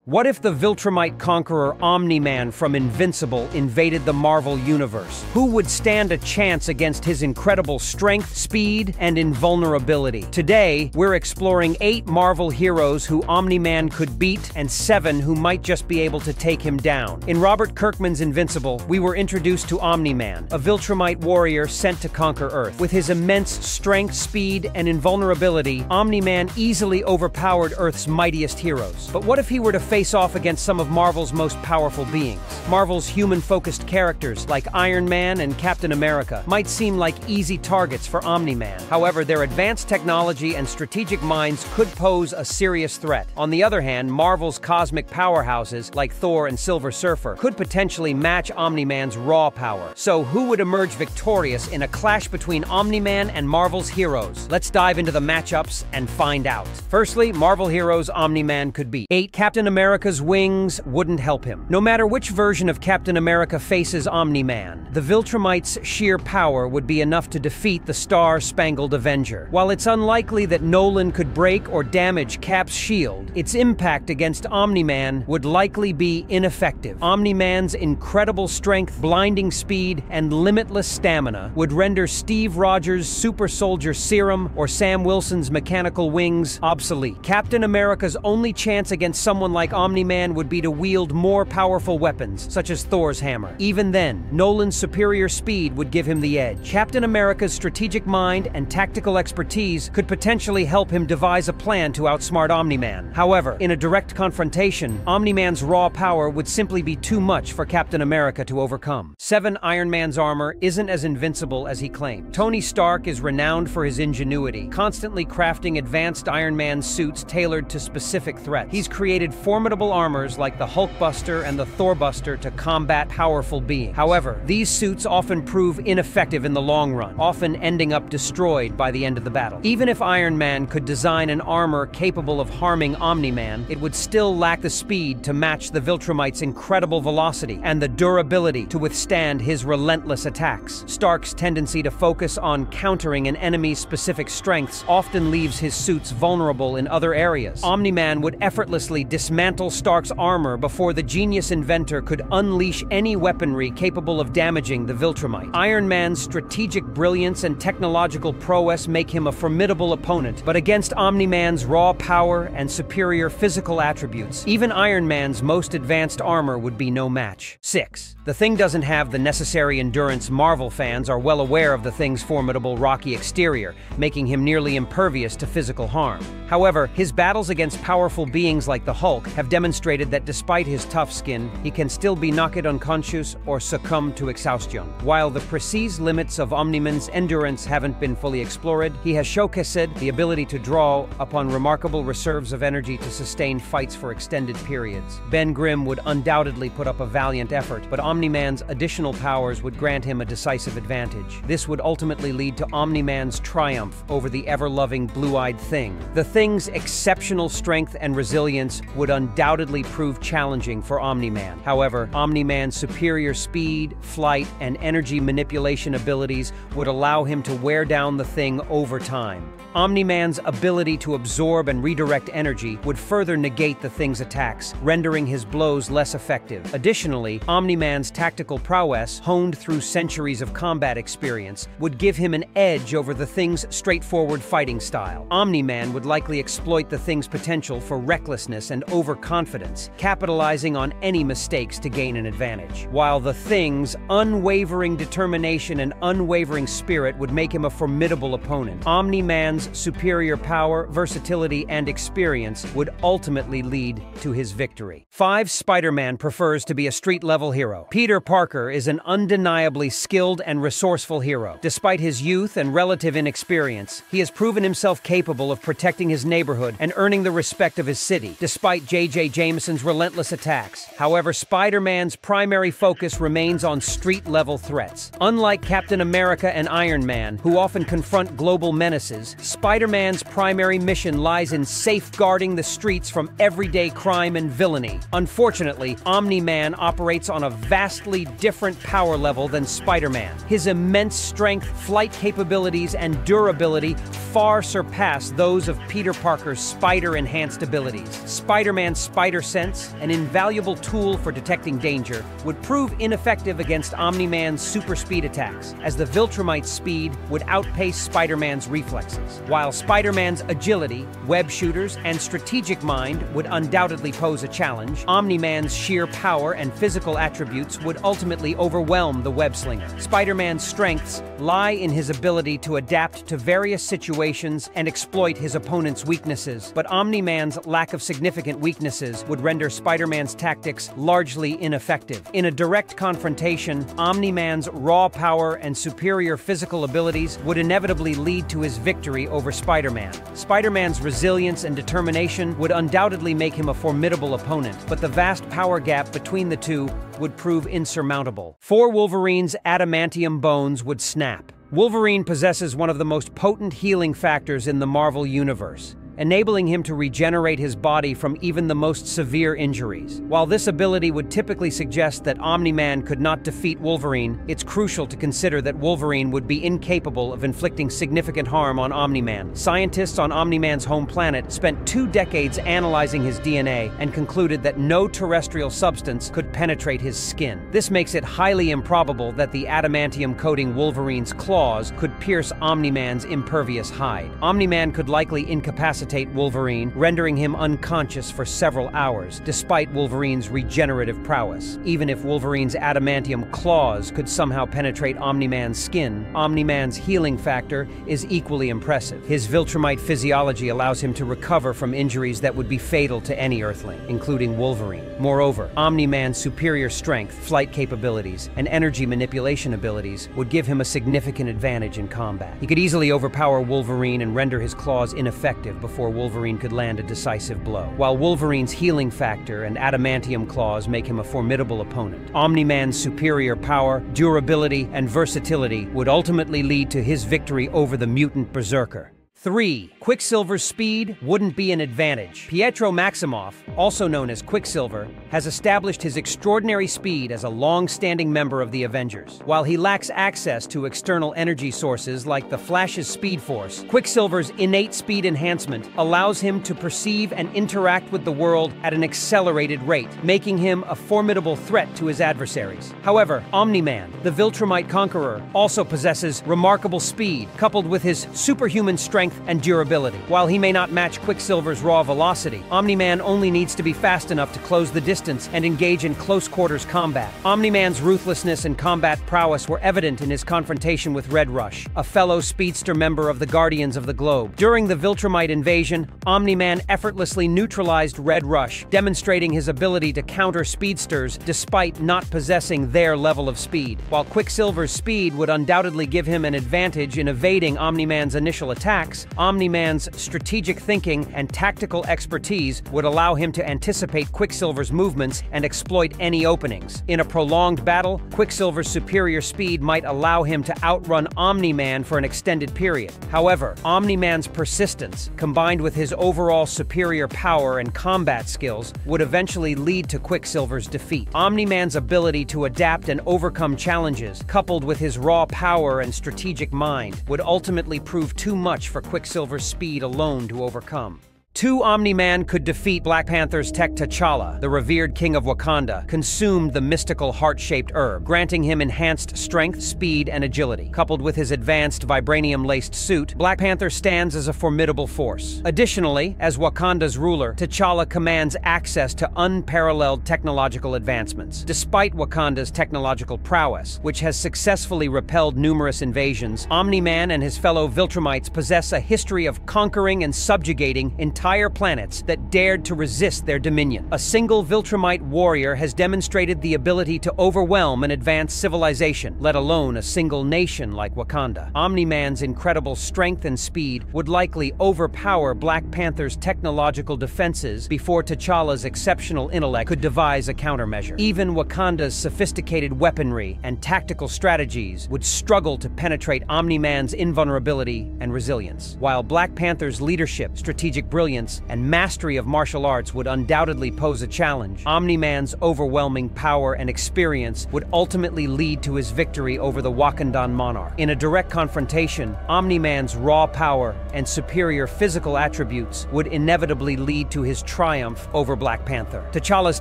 What if the Viltrumite conqueror Omni-Man from Invincible invaded the Marvel Universe? Who would stand a chance against his incredible strength, speed, and invulnerability? Today, we're exploring 8 Marvel heroes who Omni-Man could beat and 7 who might just be able to take him down. In Robert Kirkman's Invincible, we were introduced to Omni-Man, a Viltrumite warrior sent to conquer Earth. With his immense strength, speed, and invulnerability, Omni-Man easily overpowered Earth's mightiest heroes. But what if he were to face off against some of Marvel's most powerful beings? Marvel's human-focused characters, like Iron Man and Captain America, might seem like easy targets for Omni-Man. However, their advanced technology and strategic minds could pose a serious threat. On the other hand, Marvel's cosmic powerhouses, like Thor and Silver Surfer, could potentially match Omni-Man's raw power. So who would emerge victorious in a clash between Omni-Man and Marvel's heroes? Let's dive into the matchups and find out. Firstly, Marvel heroes Omni-Man could beat. 8. Captain America's wings wouldn't help him. No matter which version of Captain America faces Omni-Man, the Viltrumite's sheer power would be enough to defeat the Star-Spangled Avenger. While it's unlikely that Nolan could break or damage Cap's shield, its impact against Omni-Man would likely be ineffective. Omni-Man's incredible strength, blinding speed, and limitless stamina would render Steve Rogers' super soldier serum or Sam Wilson's mechanical wings obsolete. Captain America's only chance against someone like Omni-Man would be to wield more powerful weapons, such as Thor's hammer. Even then, Nolan's superior speed would give him the edge. Captain America's strategic mind and tactical expertise could potentially help him devise a plan to outsmart Omni-Man. However, in a direct confrontation, Omni-Man's raw power would simply be too much for Captain America to overcome. 7. Iron Man's armor isn't as invincible as he claimed. Tony Stark is renowned for his ingenuity, constantly crafting advanced Iron Man suits tailored to specific threats. He's created formidable armors like the Hulkbuster and the Thorbuster to combat powerful beings. However, these suits often prove ineffective in the long run, often ending up destroyed by the end of the battle. Even if Iron Man could design an armor capable of harming Omni-Man, it would still lack the speed to match the Viltrumite's incredible velocity and the durability to withstand his relentless attacks. Stark's tendency to focus on countering an enemy's specific strengths often leaves his suits vulnerable in other areas. Omni-Man would effortlessly dismantle Stark's armor before the genius inventor could unleash any weaponry capable of damaging the Viltrumite. Iron Man's strategic brilliance and technological prowess make him a formidable opponent, but against Omni-Man's raw power and superior physical attributes, even Iron Man's most advanced armor would be no match. 6. The Thing doesn't have the necessary endurance. Marvel fans are well aware of the Thing's formidable rocky exterior, making him nearly impervious to physical harm. However, his battles against powerful beings like the Hulk have demonstrated that despite his tough skin, he can still be knocked unconscious or succumb to exhaustion. While the precise limits of Omni-Man's endurance haven't been fully explored, he has showcased the ability to draw upon remarkable reserves of energy to sustain fights for extended periods. Ben Grimm would undoubtedly put up a valiant effort, but Omni-Man's additional powers would grant him a decisive advantage. This would ultimately lead to Omni-Man's triumph over the ever-loving blue-eyed Thing. The Thing's exceptional strength and resilience would undoubtedly prove challenging for Omni-Man. However, Omni-Man's superior speed, flight, and energy manipulation abilities would allow him to wear down the Thing over time. Omni-Man's ability to absorb and redirect energy would further negate the Thing's attacks, rendering his blows less effective. Additionally, Omni-Man's tactical prowess, honed through centuries of combat experience, would give him an edge over the Thing's straightforward fighting style. Omni-Man would likely exploit the Thing's potential for recklessness and overconfidence, capitalizing on any mistakes to gain an advantage. While the Thing's unwavering determination and unwavering spirit would make him a formidable opponent, Omni-Man's superior power, versatility, and experience would ultimately lead to his victory. 5. Spider-Man prefers to be a street-level hero. Peter Parker is an undeniably skilled and resourceful hero. Despite his youth and relative inexperience, he has proven himself capable of protecting his neighborhood and earning the respect of his city, despite J.J. Jameson's relentless attacks. However, Spider-Man's primary focus remains on street-level threats. Unlike Captain America and Iron Man, who often confront global menaces, Spider-Man's primary mission lies in safeguarding the streets from everyday crime and villainy. Unfortunately, Omni-Man operates on a vastly different power level than Spider-Man. His immense strength, flight capabilities, and durability far surpass those of Peter Parker's spider-enhanced abilities. Spider-Man Spider-Man's spider sense, an invaluable tool for detecting danger, would prove ineffective against Omni-Man's super speed attacks, as the Viltrumite's speed would outpace Spider-Man's reflexes. While Spider-Man's agility, web shooters, and strategic mind would undoubtedly pose a challenge, Omni-Man's sheer power and physical attributes would ultimately overwhelm the web-slinger. Spider-Man's strengths lie in his ability to adapt to various situations and exploit his opponent's weaknesses, but Omni-Man's lack of significant weaknesses would render Spider-Man's tactics largely ineffective. In a direct confrontation, Omni-Man's raw power and superior physical abilities would inevitably lead to his victory over Spider-Man. Spider-Man's resilience and determination would undoubtedly make him a formidable opponent, but the vast power gap between the two would prove insurmountable. For Wolverine's adamantium bones would snap. Wolverine possesses one of the most potent healing factors in the Marvel Universe, enabling him to regenerate his body from even the most severe injuries. While this ability would typically suggest that Omni-Man could not defeat Wolverine, it's crucial to consider that Wolverine would be incapable of inflicting significant harm on Omni-Man. Scientists on Omni-Man's home planet spent 2 decades analyzing his DNA and concluded that no terrestrial substance could penetrate his skin. This makes it highly improbable that the adamantium coating Wolverine's claws could pierce Omni-Man's impervious hide. Omni-Man could likely incapacitate Wolverine, rendering him unconscious for several hours, despite Wolverine's regenerative prowess. Even if Wolverine's adamantium claws could somehow penetrate Omni-Man's skin, Omni-Man's healing factor is equally impressive. His Viltrumite physiology allows him to recover from injuries that would be fatal to any Earthling, including Wolverine. Moreover, Omni-Man's superior strength, flight capabilities, and energy manipulation abilities would give him a significant advantage in combat. He could easily overpower Wolverine and render his claws ineffective before Wolverine could land a decisive blow. While Wolverine's healing factor and adamantium claws make him a formidable opponent, Omni-Man's superior power, durability, and versatility would ultimately lead to his victory over the mutant Berserker. 3. Quicksilver's speed wouldn't be an advantage. Pietro Maximoff, also known as Quicksilver, has established his extraordinary speed as a long-standing member of the Avengers. While he lacks access to external energy sources like the Flash's Speed Force, Quicksilver's innate speed enhancement allows him to perceive and interact with the world at an accelerated rate, making him a formidable threat to his adversaries. However, Omni-Man, the Viltrumite conqueror, also possesses remarkable speed, coupled with his superhuman strength and durability. While he may not match Quicksilver's raw velocity, Omni-Man only needs to be fast enough to close the distance and engage in close-quarters combat. Omni-Man's ruthlessness and combat prowess were evident in his confrontation with Red Rush, a fellow speedster member of the Guardians of the Globe. During the Viltrumite invasion, Omni-Man effortlessly neutralized Red Rush, demonstrating his ability to counter speedsters despite not possessing their level of speed. While Quicksilver's speed would undoubtedly give him an advantage in evading Omni-Man's initial attacks, Omni-Man's strategic thinking and tactical expertise would allow him to anticipate Quicksilver's movements and exploit any openings. In a prolonged battle, Quicksilver's superior speed might allow him to outrun Omni-Man for an extended period. However, Omni-Man's persistence, combined with his overall superior power and combat skills, would eventually lead to Quicksilver's defeat. Omni-Man's ability to adapt and overcome challenges, coupled with his raw power and strategic mind, would ultimately prove too much for Quicksilver's speed alone to overcome. 2. Omni-Man could defeat Black Panther's tech T'Challa, the revered king of Wakanda, consumed the mystical heart-shaped herb, granting him enhanced strength, speed, and agility. Coupled with his advanced vibranium-laced suit, Black Panther stands as a formidable force. Additionally, as Wakanda's ruler, T'Challa commands access to unparalleled technological advancements. Despite Wakanda's technological prowess, which has successfully repelled numerous invasions, Omni-Man and his fellow Viltrumites possess a history of conquering and subjugating entire planets that dared to resist their dominion. A single Viltrumite warrior has demonstrated the ability to overwhelm an advanced civilization, let alone a single nation like Wakanda. Omni-Man's incredible strength and speed would likely overpower Black Panther's technological defenses before T'Challa's exceptional intellect could devise a countermeasure. Even Wakanda's sophisticated weaponry and tactical strategies would struggle to penetrate Omni-Man's invulnerability and resilience. While Black Panther's leadership, strategic brilliance, resilience, and mastery of martial arts would undoubtedly pose a challenge. Omni-Man's overwhelming power and experience would ultimately lead to his victory over the Wakandan monarch. In a direct confrontation, Omni-Man's raw power and superior physical attributes would inevitably lead to his triumph over Black Panther. T'Challa's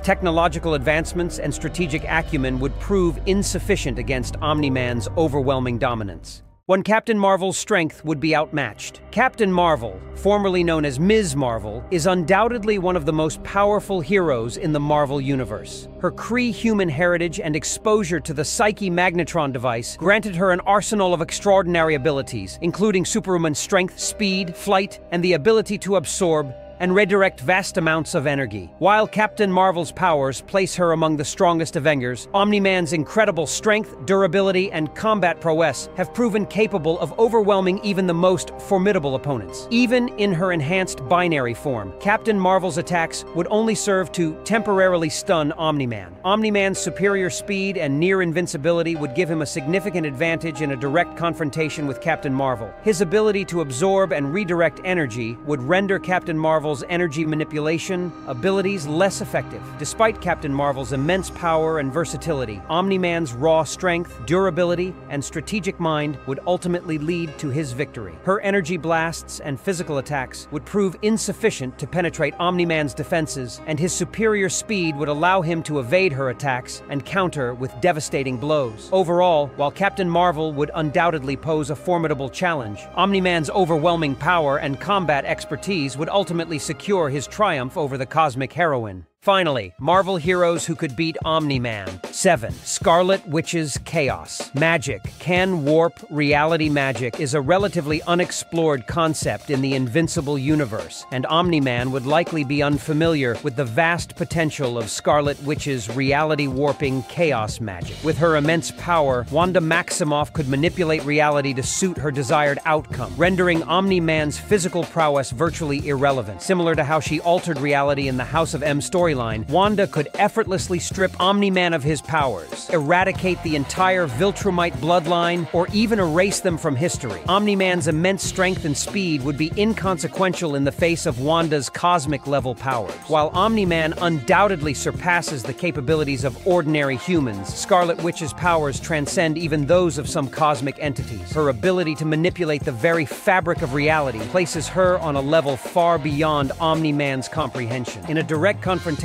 technological advancements and strategic acumen would prove insufficient against Omni-Man's overwhelming dominance. Captain Marvel's strength would be outmatched. Captain Marvel, formerly known as Ms. Marvel, is undoubtedly one of the most powerful heroes in the Marvel Universe. Her Kree human heritage and exposure to the Psyche Magnetron device granted her an arsenal of extraordinary abilities, including superhuman strength, speed, flight, and the ability to absorb and redirect vast amounts of energy. While Captain Marvel's powers place her among the strongest Avengers, Omni-Man's incredible strength, durability, and combat prowess have proven capable of overwhelming even the most formidable opponents. Even in her enhanced binary form, Captain Marvel's attacks would only serve to temporarily stun Omni-Man. Omni-Man's superior speed and near invincibility would give him a significant advantage in a direct confrontation with Captain Marvel. His ability to absorb and redirect energy would render Captain Marvel's energy manipulation abilities less effective. Despite Captain Marvel's immense power and versatility, Omni-Man's raw strength, durability, and strategic mind would ultimately lead to his victory. Her energy blasts and physical attacks would prove insufficient to penetrate Omni-Man's defenses, and his superior speed would allow him to evade her attacks and counter with devastating blows. Overall, while Captain Marvel would undoubtedly pose a formidable challenge, Omni-Man's overwhelming power and combat expertise would ultimately secure his triumph over the cosmic heroine. Finally, Marvel heroes who could beat Omni-Man. 7. Scarlet Witch's Chaos. Magic. Can warp reality. Magic is a relatively unexplored concept in the Invincible universe, and Omni-Man would likely be unfamiliar with the vast potential of Scarlet Witch's reality-warping chaos magic. With her immense power, Wanda Maximoff could manipulate reality to suit her desired outcome, rendering Omni-Man's physical prowess virtually irrelevant. Similar to how she altered reality in the House of M storyline, Wanda could effortlessly strip Omni-Man of his powers, eradicate the entire Viltrumite bloodline, or even erase them from history. Omni-Man's immense strength and speed would be inconsequential in the face of Wanda's cosmic-level powers. While Omni-Man undoubtedly surpasses the capabilities of ordinary humans, Scarlet Witch's powers transcend even those of some cosmic entities. Her ability to manipulate the very fabric of reality places her on a level far beyond Omni-Man's comprehension. In a direct confrontation,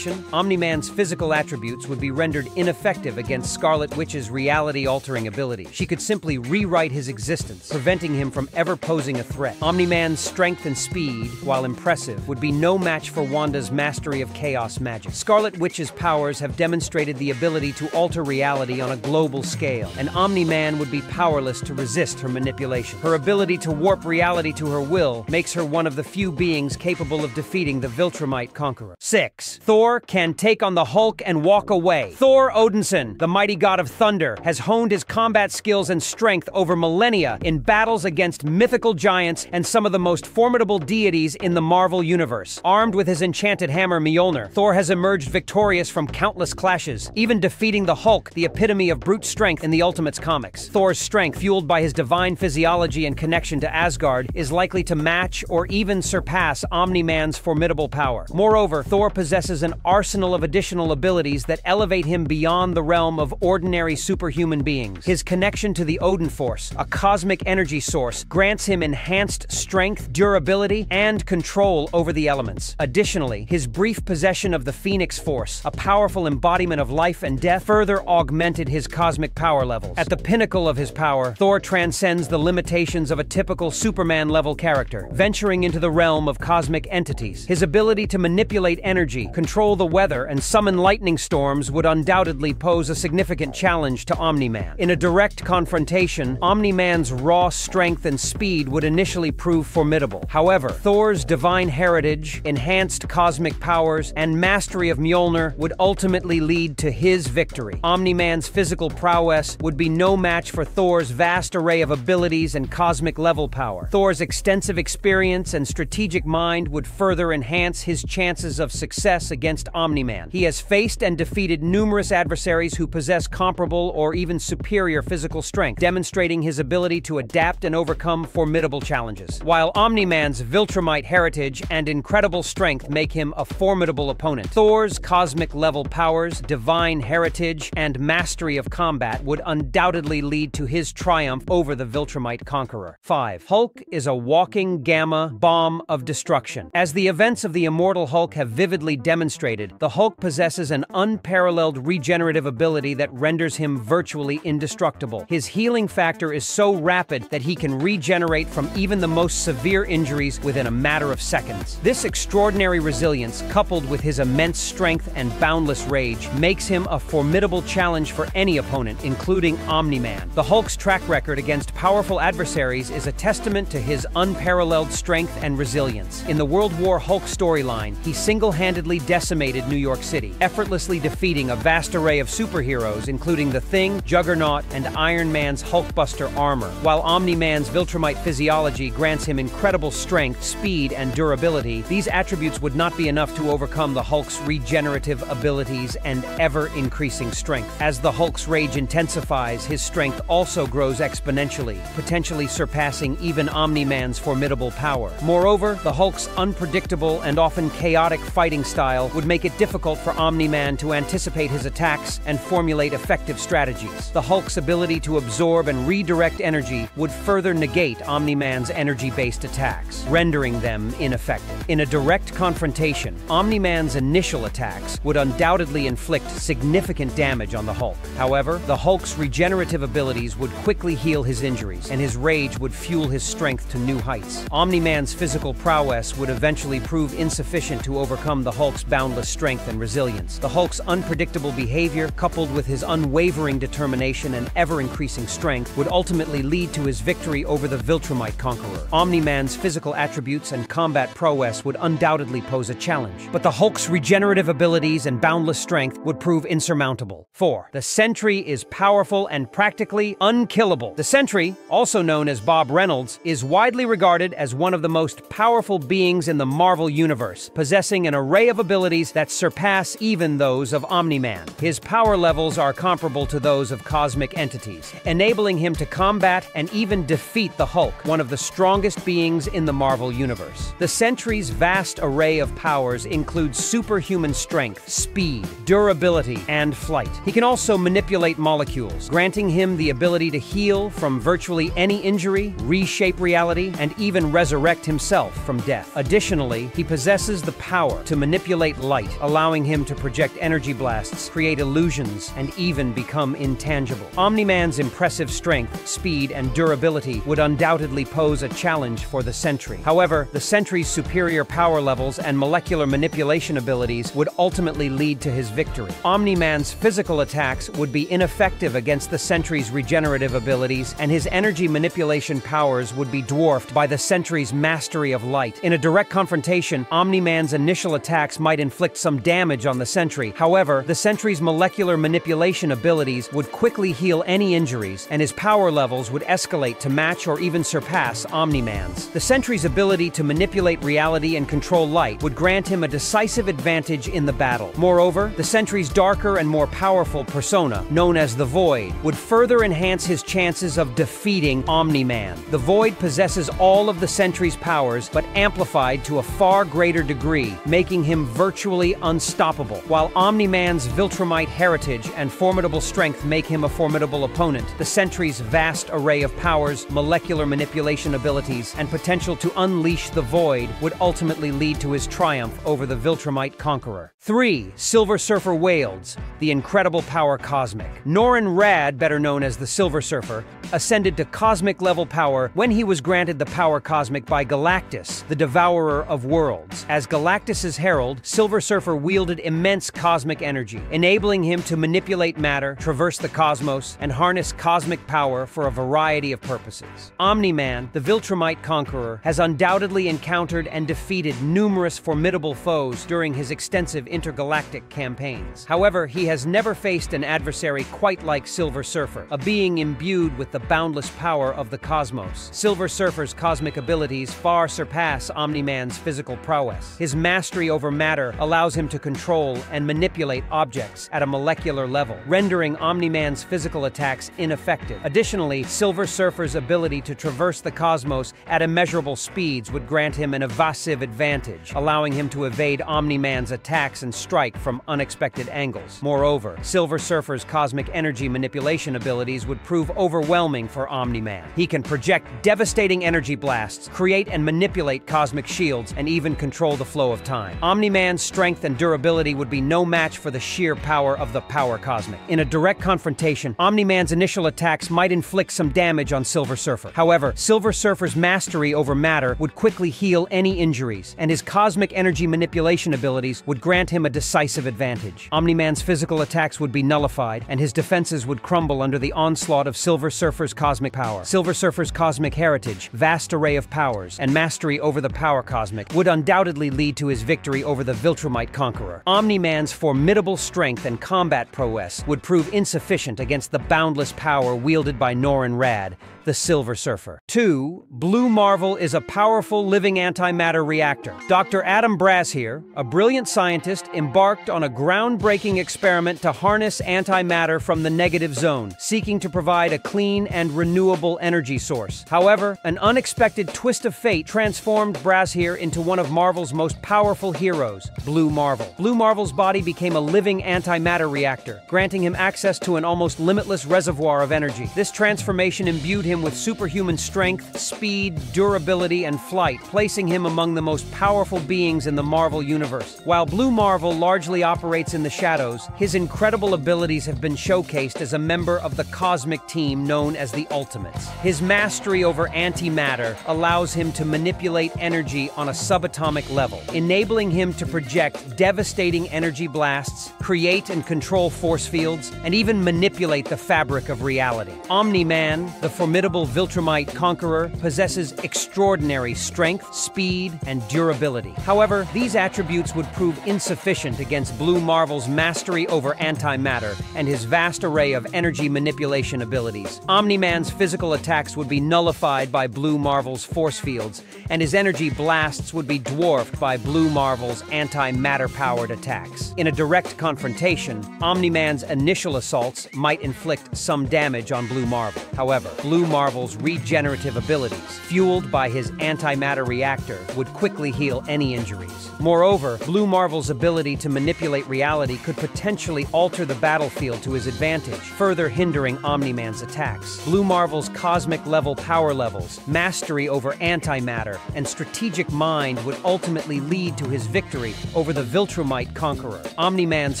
Omni-Man's physical attributes would be rendered ineffective against Scarlet Witch's reality-altering ability. She could simply rewrite his existence, preventing him from ever posing a threat. Omni-Man's strength and speed, while impressive, would be no match for Wanda's mastery of chaos magic. Scarlet Witch's powers have demonstrated the ability to alter reality on a global scale, and Omni-Man would be powerless to resist her manipulation. Her ability to warp reality to her will makes her one of the few beings capable of defeating the Viltrumite conqueror. 6. Thor can take on the Hulk and walk away. Thor Odinson, the mighty god of thunder, has honed his combat skills and strength over millennia in battles against mythical giants and some of the most formidable deities in the Marvel Universe. Armed with his enchanted hammer Mjolnir, Thor has emerged victorious from countless clashes, even defeating the Hulk, the epitome of brute strength in the Ultimates comics. Thor's strength, fueled by his divine physiology and connection to Asgard, is likely to match or even surpass Omni-Man's formidable power. Moreover, Thor possesses an arsenal of additional abilities that elevate him beyond the realm of ordinary superhuman beings. His connection to the Odin Force, a cosmic energy source, grants him enhanced strength, durability, and control over the elements. Additionally, his brief possession of the Phoenix Force, a powerful embodiment of life and death, further augmented his cosmic power levels. At the pinnacle of his power, Thor transcends the limitations of a typical Superman-level character, venturing into the realm of cosmic entities. His ability to manipulate energy, control the weather, and summon lightning storms would undoubtedly pose a significant challenge to Omni-Man. In a direct confrontation, Omni-Man's raw strength and speed would initially prove formidable. However, Thor's divine heritage, enhanced cosmic powers, and mastery of Mjolnir would ultimately lead to his victory. Omni-Man's physical prowess would be no match for Thor's vast array of abilities and cosmic-level power. Thor's extensive experience and strategic mind would further enhance his chances of success against Omni-Man. He has faced and defeated numerous adversaries who possess comparable or even superior physical strength, demonstrating his ability to adapt and overcome formidable challenges. While Omni-Man's Viltrumite heritage and incredible strength make him a formidable opponent, Thor's cosmic-level powers, divine heritage, and mastery of combat would undoubtedly lead to his triumph over the Viltrumite conqueror. 5. Hulk is a walking gamma bomb of destruction. As the events of the immortal Hulk have vividly demonstrated, the Hulk possesses an unparalleled regenerative ability that renders him virtually indestructible. His healing factor is so rapid that he can regenerate from even the most severe injuries within a matter of seconds. This extraordinary resilience, coupled with his immense strength and boundless rage, makes him a formidable challenge for any opponent, including Omni-Man. The Hulk's track record against powerful adversaries is a testament to his unparalleled strength and resilience. In the World War Hulk storyline, he single-handedly decimated New York City, effortlessly defeating a vast array of superheroes, including the Thing, Juggernaut, and Iron Man's Hulkbuster armor. While Omni-Man's Viltrumite physiology grants him incredible strength, speed, and durability, these attributes would not be enough to overcome the Hulk's regenerative abilities and ever-increasing strength. As the Hulk's rage intensifies, his strength also grows exponentially, potentially surpassing even Omni-Man's formidable power. Moreover, the Hulk's unpredictable and often chaotic fighting style would make it difficult for Omni-Man to anticipate his attacks and formulate effective strategies. The Hulk's ability to absorb and redirect energy would further negate Omni-Man's energy-based attacks, rendering them ineffective. In a direct confrontation, Omni-Man's initial attacks would undoubtedly inflict significant damage on the Hulk. However, the Hulk's regenerative abilities would quickly heal his injuries, and his rage would fuel his strength to new heights. Omni-Man's physical prowess would eventually prove insufficient to overcome the Hulk's boundless strength and resilience. The Hulk's unpredictable behavior, coupled with his unwavering determination and ever-increasing strength, would ultimately lead to his victory over the Viltrumite conqueror. Omni-Man's physical attributes and combat prowess would undoubtedly pose a challenge, but the Hulk's regenerative abilities and boundless strength would prove insurmountable. 4. The Sentry is powerful and practically unkillable. The Sentry, also known as Bob Reynolds, is widely regarded as one of the most powerful beings in the Marvel Universe, possessing an array of abilities that surpass even those of Omni-Man. His power levels are comparable to those of cosmic entities, enabling him to combat and even defeat the Hulk, one of the strongest beings in the Marvel Universe. The Sentry's vast array of powers includes superhuman strength, speed, durability, and flight. He can also manipulate molecules, granting him the ability to heal from virtually any injury, reshape reality, and even resurrect himself from death. Additionally, he possesses the power to manipulate light, allowing him to project energy blasts, create illusions, and even become intangible. Omni-Man's impressive strength, speed, and durability would undoubtedly pose a challenge for the Sentry. However, the Sentry's superior power levels and molecular manipulation abilities would ultimately lead to his victory. Omni-Man's physical attacks would be ineffective against the Sentry's regenerative abilities, and his energy manipulation powers would be dwarfed by the Sentry's mastery of light. In a direct confrontation, Omni-Man's initial attacks might inflict some damage on the Sentry. However, the Sentry's molecular manipulation abilities would quickly heal any injuries, and his power levels would escalate to match or even surpass Omni-Man's. The Sentry's ability to manipulate reality and control light would grant him a decisive advantage in the battle. Moreover, the Sentry's darker and more powerful persona, known as the Void, would further enhance his chances of defeating Omni-Man. The Void possesses all of the Sentry's powers, but amplified to a far greater degree, making him virtually unstoppable. While Omni-Man's Viltrumite heritage and formidable strength make him a formidable opponent, the Sentry's vast array of powers, molecular manipulation abilities, and potential to unleash the Void would ultimately lead to his triumph over the Viltrumite conqueror. 3. Silver Surfer Wailds, the incredible power cosmic. Norrin Radd, better known as the Silver Surfer, ascended to cosmic-level power when he was granted the power cosmic by Galactus, the Devourer of Worlds. As Galactus's herald, Silver Surfer wielded immense cosmic energy, enabling him to manipulate matter, traverse the cosmos, and harness cosmic power for a variety of purposes. Omni-Man, the Viltrumite conqueror, has undoubtedly encountered and defeated numerous formidable foes during his extensive intergalactic campaigns. However, he has never faced an adversary quite like Silver Surfer, a being imbued with the boundless power of the cosmos. Silver Surfer's cosmic abilities far surpass Omni-Man's physical prowess. His mastery over matter allows him to control and manipulate objects at a molecular level, rendering Omni-Man's physical attacks ineffective. Additionally, Silver Surfer's ability to traverse the cosmos at immeasurable speeds would grant him an evasive advantage, allowing him to evade Omni-Man's attacks and strike from unexpected angles. Moreover, Silver Surfer's cosmic energy manipulation abilities would prove overwhelming for Omni-Man. He can project devastating energy blasts, create and manipulate cosmic shields, and even control the flow of time. Omni-Man's strength and durability would be no match for the sheer power of the Power Cosmic. In a direct confrontation, Omni-Man's initial attacks might inflict some damage on Silver Surfer. However, Silver Surfer's mastery over matter would quickly heal any injuries, and his cosmic energy manipulation abilities would grant him a decisive advantage. Omni-Man's physical attacks would be nullified, and his defenses would crumble under the onslaught of Silver Surfer's cosmic power. Silver Surfer's cosmic heritage, vast array of powers, and mastery over the Power Cosmic would undoubtedly lead to his victory over the Viltrumite Conqueror. Omni-Man's formidable strength and combat prowess would prove insufficient against the boundless power wielded by Norrin Radd, the Silver Surfer. 2. Blue Marvel is a powerful living antimatter reactor. Dr. Adam Brashear, a brilliant scientist, embarked on a groundbreaking experiment to harness antimatter from the negative zone, seeking to provide a clean and renewable energy source. However, an unexpected twist of fate transformed Brashear into one of Marvel's most powerful heroes, Blue Marvel. Blue Marvel's body became a living antimatter reactor, granting him access to an almost limitless reservoir of energy. This transformation imbued him with superhuman strength, speed, durability, and flight, placing him among the most powerful beings in the Marvel Universe. While Blue Marvel largely operates in the shadows, his incredible abilities have been showcased as a member of the cosmic team known as the Ultimates. His mastery over antimatter allows him to manipulate energy on a subatomic level, enabling him to project devastating energy blasts, create and control force fields, and even manipulate the fabric of reality. Omni-Man, the formidable Viltrumite Conqueror, possesses extraordinary strength, speed, and durability. However, these attributes would prove insufficient against Blue Marvel's mastery over antimatter and his vast array of energy manipulation abilities. Omni-Man's physical attacks would be nullified by Blue Marvel's force fields, and his energy blasts would be dwarfed by Blue Marvel's antimatter-powered attacks. In a direct confrontation, Omni-Man's initial assaults might inflict some damage on Blue Marvel. However, Blue Marvel's regenerative abilities, fueled by his antimatter reactor, would quickly heal any injuries. Moreover, Blue Marvel's ability to manipulate reality could potentially alter the battlefield to his advantage, further hindering Omni-Man's attacks. Blue Marvel's cosmic-level power levels, mastery over antimatter, and strategic mind would ultimately lead to his victory over the Viltrumite Conqueror. Omni-Man's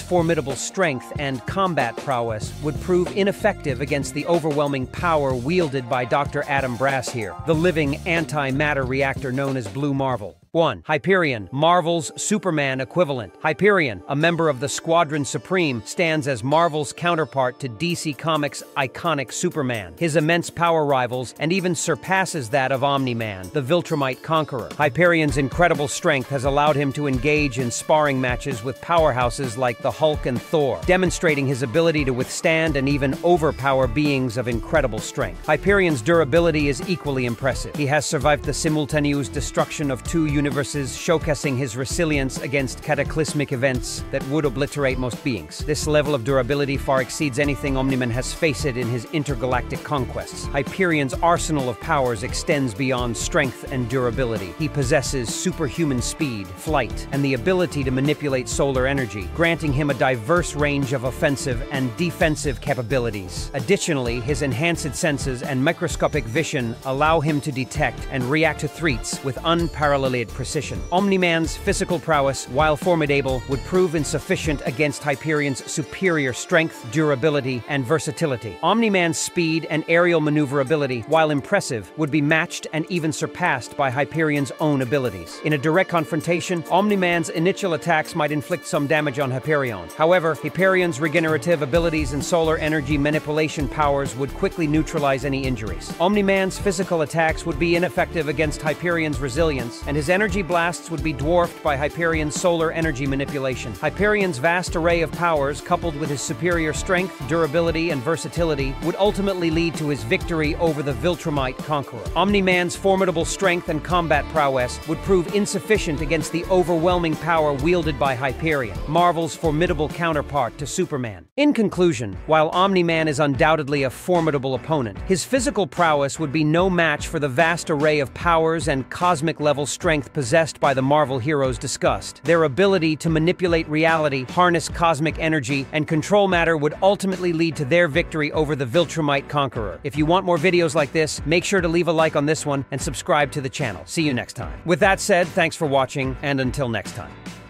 formidable strength and combat prowess would prove ineffective against the overwhelming power wielded by Dr. Adam Brashear, the living antimatter reactor known as Blue Marvel. 1. Hyperion, Marvel's Superman equivalent. Hyperion, a member of the Squadron Supreme, stands as Marvel's counterpart to DC Comics' iconic Superman. His immense power rivals and even surpasses that of Omni-Man, the Viltrumite Conqueror. Hyperion's incredible strength has allowed him to engage in sparring matches with powerhouses like the Hulk and Thor, demonstrating his ability to withstand and even overpower beings of incredible strength. Hyperion's durability is equally impressive. He has survived the simultaneous destruction of two universes, showcasing his resilience against cataclysmic events that would obliterate most beings. This level of durability far exceeds anything Omni-Man has faced in his intergalactic conquests. Hyperion's arsenal of powers extends beyond strength and durability. He possesses superhuman speed, flight, and the ability to manipulate solar energy, granting him a diverse range of offensive and defensive capabilities. Additionally, his enhanced senses and microscopic vision allow him to detect and react to threats with unparalleled precision. Omni-Man's physical prowess, while formidable, would prove insufficient against Hyperion's superior strength, durability, and versatility. Omni-Man's speed and aerial maneuverability, while impressive, would be matched and even surpassed by Hyperion's own abilities. In a direct confrontation, Omni-Man's initial attacks might inflict some damage on Hyperion. However, Hyperion's regenerative abilities and solar energy manipulation powers would quickly neutralize any injuries. Omni-Man's physical attacks would be ineffective against Hyperion's resilience, and his energy blasts would be dwarfed by Hyperion's solar energy manipulation. Hyperion's vast array of powers, coupled with his superior strength, durability, and versatility, would ultimately lead to his victory over the Viltrumite Conqueror. Omni-Man's formidable strength and combat prowess would prove insufficient against the overwhelming power wielded by Hyperion, Marvel's formidable counterpart to Superman. In conclusion, while Omni-Man is undoubtedly a formidable opponent, his physical prowess would be no match for the vast array of powers and cosmic-level strength possessed by the Marvel heroes discussed. Their ability to manipulate reality, harness cosmic energy, and control matter would ultimately lead to their victory over the Viltrumite Conqueror. If you want more videos like this, make sure to leave a like on this one and subscribe to the channel. See you next time. With that said, thanks for watching, and until next time.